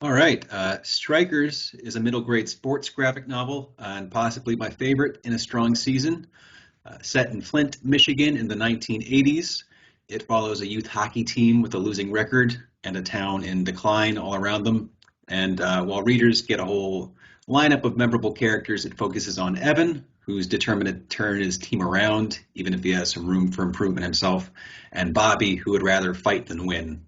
All right, Strikers is a middle grade sports graphic novel and possibly my favorite in a strong season. Set in Flint, Michigan in the 1980s, it follows a youth hockey team with a losing record and a town in decline all around them. And while readers get a whole lineup of memorable characters, it focuses on Evan, who's determined to turn his team around, even if he has some room for improvement himself, and Bobby, who would rather fight than win.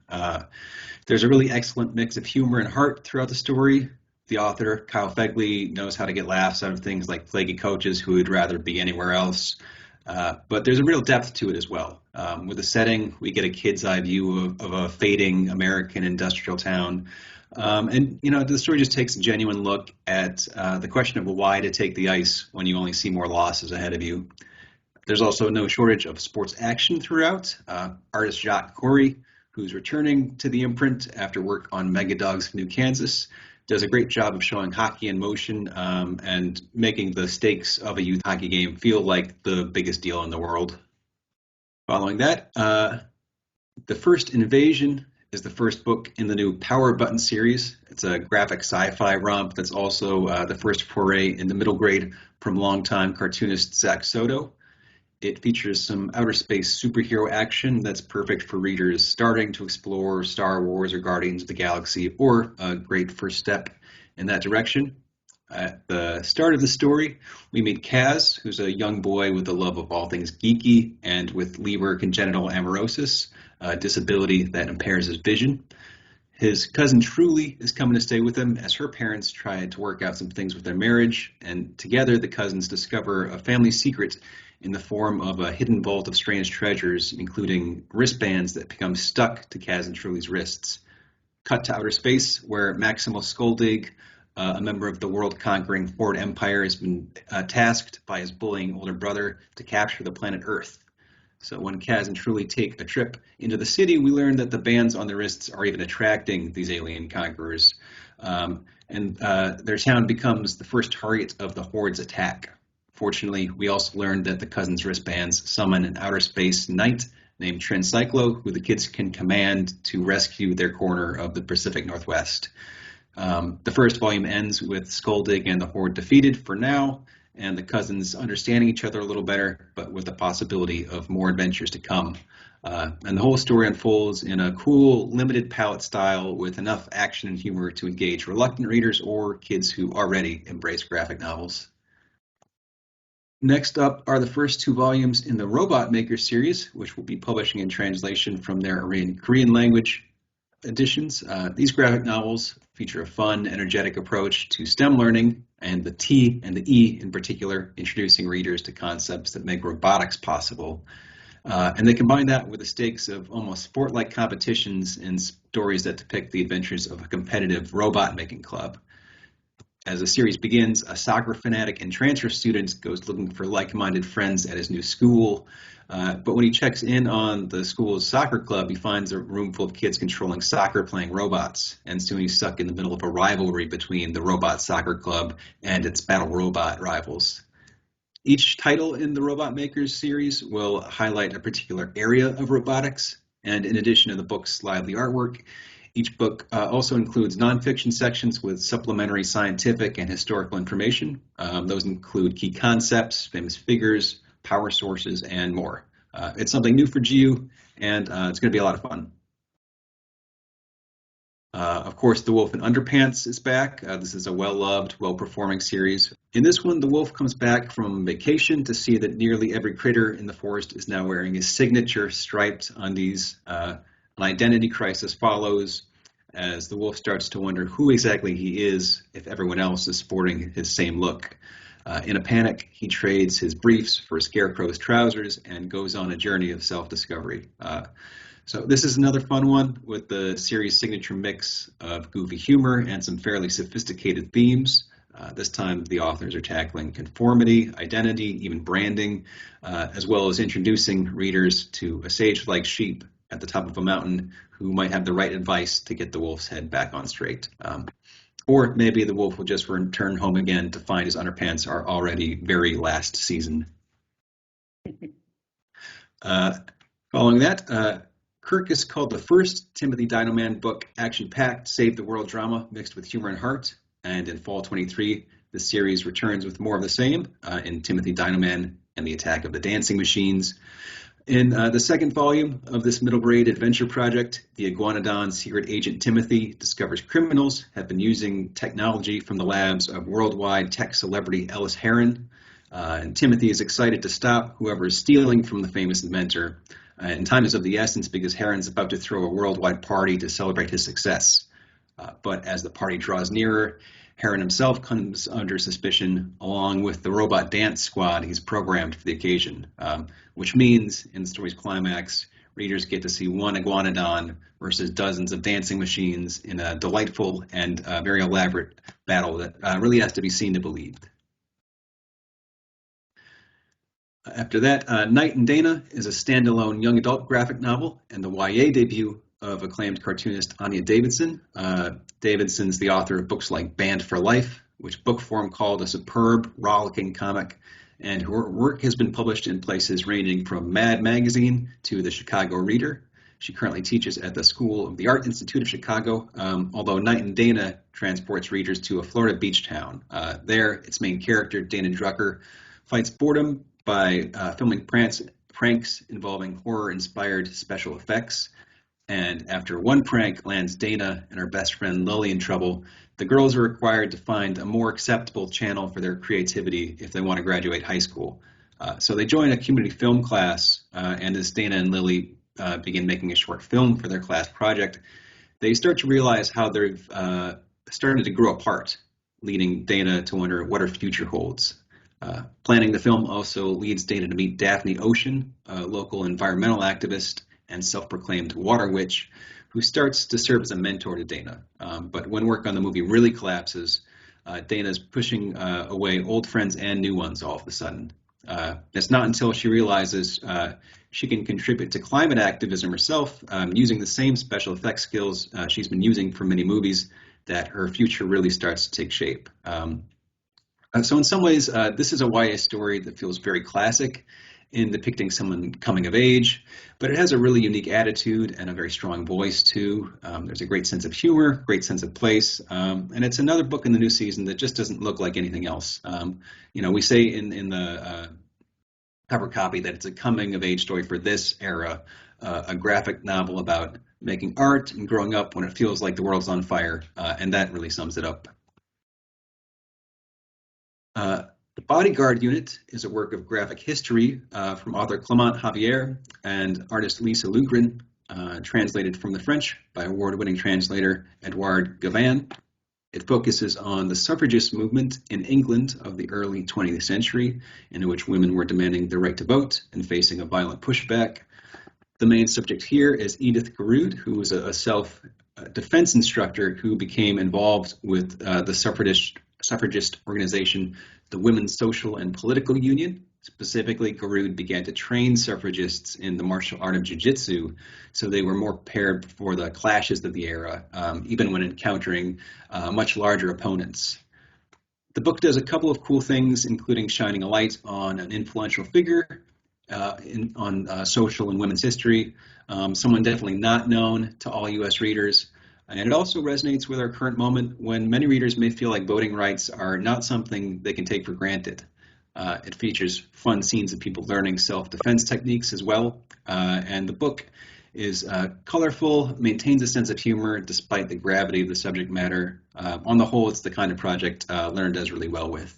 There's a really excellent mix of humor and heart throughout the story. The author, Kyle Fegley, knows how to get laughs out of things like flaky coaches who would rather be anywhere else. But there's a real depth to it as well. With the setting, we get a kid's eye view of a fading American industrial town. And, you know, the story just takes a genuine look at the question of why to take the ice when you only see more losses ahead of you. There's also no shortage of sports action throughout. Artist Jacques Corey, who's returning to the imprint after work on Mega Dogs New Kansas, does a great job of showing hockey in motion and making the stakes of a youth hockey game feel like the biggest deal in the world. Following that, The First Invasion is the first book in the new Power Button series. It's a graphic sci-fi romp that's also the first foray into middle grade from longtime cartoonist Zach Soto. It features some outer space superhero action that's perfect for readers starting to explore Star Wars or Guardians of the Galaxy, or a great first step in that direction. At the start of the story, we meet Kaz, who's a young boy with a love of all things geeky and with Leber congenital amaurosis, a disability that impairs his vision. His cousin Truly is coming to stay with him as her parents try to work out some things with their marriage, and together the cousins discover a family secret in the form of a hidden vault of strange treasures, including wristbands that become stuck to Kaz and Truly's wrists. Cut to outer space, where Maximo Skulldigg, a member of the world-conquering Ford Empire, has been tasked by his bullying older brother to capture the planet Earth. So when Kaz and Truly take a trip into the city, we learn that the bands on their wrists are even attracting these alien conquerors. And their town becomes the first target of the Horde's attack. Fortunately, we also learned that the cousins' wristbands summon an outer space knight named Transcyclo, who the kids can command to rescue their corner of the Pacific Northwest. The first volume ends with Skulldigg and the Horde defeated for now, and the cousins understanding each other a little better, but with the possibility of more adventures to come. And the whole story unfolds in a cool, limited palette style with enough action and humor to engage reluctant readers or kids who already embrace graphic novels. Next up are the first two volumes in the Robot Maker series, which will be publishing in translation from their Korean language editions. These graphic novels feature a fun, energetic approach to STEM learning, and the T and the E in particular, introducing readers to concepts that make robotics possible. And they combine that with the stakes of almost sport-like competitions and stories that depict the adventures of a competitive robot-making club. As the series begins, a soccer fanatic and transfer student goes looking for like-minded friends at his new school. But when he checks in on the school's soccer club, he finds a room full of kids controlling soccer-playing robots, and soon he's stuck in the middle of a rivalry between the robot soccer club and its battle robot rivals. Each title in the Robot Makers series will highlight a particular area of robotics, and in addition to the book's lively artwork, each book also includes nonfiction sections with supplementary scientific and historical information. Those include key concepts, famous figures, power sources, and more. It's something new for GU, and it's going to be a lot of fun. Of course, The Wolf in Underpants is back. This is a well-loved, well-performing series. In this one, the wolf comes back from vacation to see that nearly every critter in the forest is now wearing his signature striped undies. An identity crisis follows as the wolf starts to wonder who exactly he is if everyone else is sporting his same look. In a panic, he trades his briefs for Scarecrow's trousers and goes on a journey of self-discovery. So this is another fun one with the series' signature mix of goofy humor and some fairly sophisticated themes. This time the authors are tackling conformity, identity, even branding, as well as introducing readers to a sage-like sheep at the top of a mountain who might have the right advice to get the wolf's head back on straight. Or maybe the wolf will just return home again to find his underpants are already very last season. Following that, Kirk is called the first Timothy Dino-Man book, action-packed, save-the-world drama mixed with humor and heart. And in fall 23, the series returns with more of the same in Timothy Dino-Man and the Attack of the Dancing Machines. In the second volume of this middle grade adventure project, the Iguanodon secret agent Timothy discovers criminals have been using technology from the labs of worldwide tech celebrity Ellis Herron. And Timothy is excited to stop whoever is stealing from the famous inventor. And time is of the essence because Herron's about to throw a worldwide party to celebrate his success. But as the party draws nearer, Herron himself comes under suspicion, along with the robot dance squad he's programmed for the occasion, which means, in the story's climax, readers get to see one iguanodon versus dozens of dancing machines in a delightful and very elaborate battle that really has to be seen to believe. After that, Knight and Dana is a standalone young adult graphic novel and the YA debut of acclaimed cartoonist Anya Davidson. Davidson's the author of books like Banned for Life, which book form called a superb, rollicking comic, and her work has been published in places ranging from Mad Magazine to the Chicago Reader. She currently teaches at the School of the Art Institute of Chicago, although Knight and Dana transports readers to a Florida beach town. There, its main character, Dana Drucker, fights boredom by filming pranks involving horror-inspired special effects. And after one prank lands Dana and her best friend Lily in trouble, the girls are required to find a more acceptable channel for their creativity if they want to graduate high school. So they join a community film class, and as Dana and Lily begin making a short film for their class project, they start to realize how they've started to grow apart, leading Dana to wonder what her future holds. Planning the film also leads Dana to meet Daphne Ocean, a local environmental activist and self-proclaimed water witch, who starts to serve as a mentor to Dana. But when work on the movie really collapses, Dana's pushing away old friends and new ones all of a sudden. It's not until she realizes she can contribute to climate activism herself, using the same special effects skills she's been using for many movies, that her future really starts to take shape. So in some ways, this is a YA story that feels very classic in depicting someone coming of age, but it has a really unique attitude and a very strong voice too. There's a great sense of humor, great sense of place, and it's another book in the new season that just doesn't look like anything else. We say in the cover copy that it's a coming of age story for this era, a graphic novel about making art and growing up when it feels like the world's on fire, and that really sums it up. The Bodyguard Unit is a work of graphic history from author Clement Javier and artist Lisa Lugren, translated from the French by award-winning translator Edouard Gavin. It focuses on the suffragist movement in England of the early 20th century, in which women were demanding the right to vote and facing a violent pushback. The main subject here is Edith Garud, who was a self-defense instructor who became involved with the suffragist organization, the Women's Social and Political Union. Specifically, Garud began to train suffragists in the martial art of jiu-jitsu, so they were more prepared for the clashes of the era, even when encountering much larger opponents. The book does a couple of cool things, including shining a light on an influential figure on social and women's history, someone definitely not known to all U.S. readers. And it also resonates with our current moment when many readers may feel like voting rights are not something they can take for granted. It features fun scenes of people learning self-defense techniques as well. And the book is colorful, maintains a sense of humor despite the gravity of the subject matter. On the whole, it's the kind of project Lerner does really well with.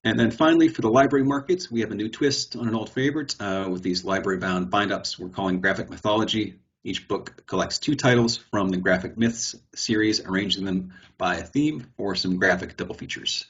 And then finally, for the library markets, we have a new twist on an old favorite with these library-bound bind-ups we're calling Graphic Mythology. Each book collects 2 titles from the Graphic Myths series, arranging them by a theme or some graphic double features.